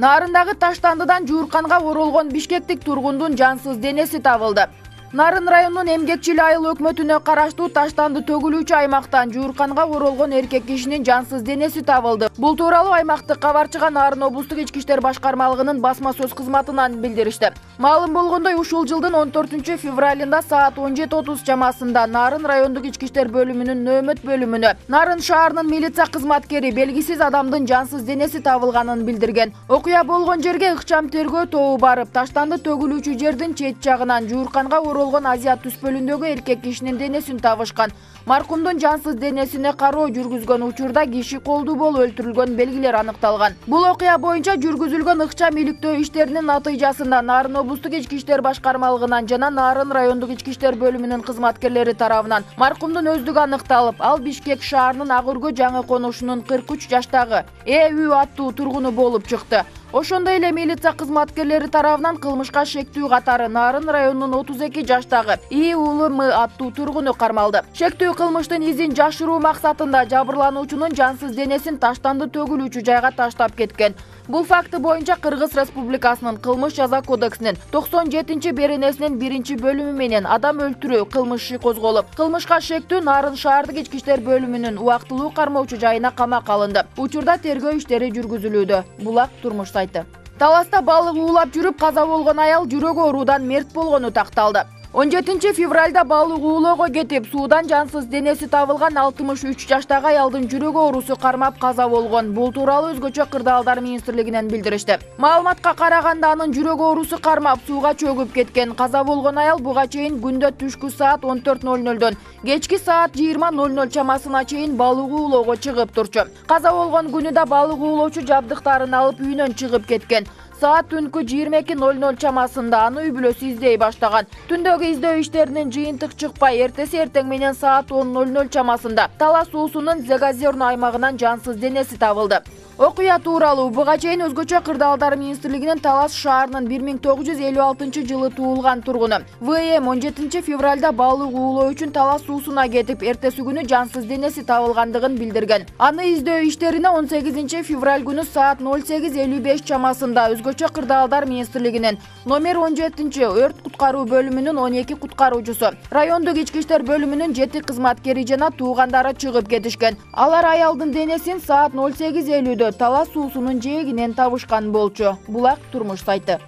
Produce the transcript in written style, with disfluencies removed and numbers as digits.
Нарындагы Таштандыдан Жуурканга оролгон бишкектик тургундун жансыз денеси табылды. Нарын районунун Эмгекчил айыл өкмөтүнө караштуу Таштанды төгүлүүчү аймактан Жуурканга оролгон эркек кишинин жансыз денеси табылды. Бул тууралуу аймактык кабарчыга Нарын облустук ички иштер башкармалыгынын басма сөз кызматынан билдиришти. Маалым болгондой, ушул жылдын 14 февралында саат 17:30 чамасында Нарын райондук ички иштер бөлүмүнүн нөөмөт бөлүмүнө Нарын шаарынын милиция кызматкери белгисиз адамдын жансыз денеси табылганын билдирген. Окуя болгон жерге ыкчам тергөө тобу барып, Таштанды төгүлүүчү жердин чет жагынан Жуурканга оролгон Азия түспөлүндөгү эркек кишинин денесин табышкан. Маркумдун жансыз денесине кароо жүргүзгөн учурда киши колдуу болуп өлтүрүлгөн белгилер аныкталган. Бул окуя боюнча жүргүзүлгөн ыкчам иликтөө иштеринин натыйжасында Нарын облустук ички иштер башкармалыгынан жана Нарын райондук ички иштер бөлүмүнүн кызматкерлери тарабынан маркумдун өздүгү аныкталып, ал Бишкек шаарынын Ак-Үргө жаңы конушунун 43 жаштагы Үй аттуу тургуну болуп чыкты. Ошондой эле милиция кызматкерлери тарабынан кылмышка шектүү катары Нарын районунун 32 жаштагы ИУЛМ аттуу тургуну кармалды. Шектүү кылмыштын изин жашыруу максатында жабырлануучунун жансыз денесин Таштанды төгүлүүчү жайга таштап кеткен. Бул факты боюнча Кыргыз Республикасынын кылмыш жаза кодексинин 97-беренесинин 1-бөлүмү менен адам өлтүрүү кылмыш иши козголуп, кылмышка шектүү Нарын шаардык ички иштер бөлүмүнүн убактылуу кармоочу жайына камакка алынды. Учурда тергөө иштери жүргүзүлүүдө. Булак турмуш сайты. Таласта балык уулап жүрүп каза болгон аял жүрөгү оорудан мерт болгону такталды. 17 февралда балык уулоого кетип, суудан жансыз денеси табылган 63 жаштагы аялдын жүрөгү оорусу кармап каза болгон. Бул тууралуу Өзгөчө кырдаалдар министрлигинен билдиришти. Маалыматка караганда анын жүрөгү оорусу кармап сууга чөгүп кеткен. Каза болгон аял буга чейин күндө түшкү саат 14:00дон кечки саат 20:00 чамасына чейин балык уулоого чыгып турчу. Каза болгон күнү да балык уулоочу жабдыктарын алып үйүнөн чыгып кеткен. Саат түнкү 22:00 чамасында аны үй бүлөсү издей баштаган. Түндөгү издөө иштеринин жыйынтык чыкпай, эртеси эртең менен саат 10:00 чамасында Талас суусунун Зегозерно аймагынан жансыз денеси табылды. Окуя тууралуу буга чейин Өзгөчө кырдаалдар министрлигинин Талас шаарынын 1956-жылы туулган тургуну ВМ 17 февралда балык уулоо үчүн Талас суусуна кетип, эртеси күнү жансыз денеси табылгандыгын билдирген. Аны издөө иштерине 18 февраль күнү саат 08:55 чамасында Өзгөчө кырдаалдар министрлигинин номер 17 өрт куткаруу бөлүмүнүн 12 куткаруучусу, райондук ички иштер бөлүмүнүн 7 кызматкери жана туугандары чыгып кетишкен. Алар аялдын денесин саат 08:50 Талас суусунун жээгинен табышкан болчу. Булак турмуш сайты.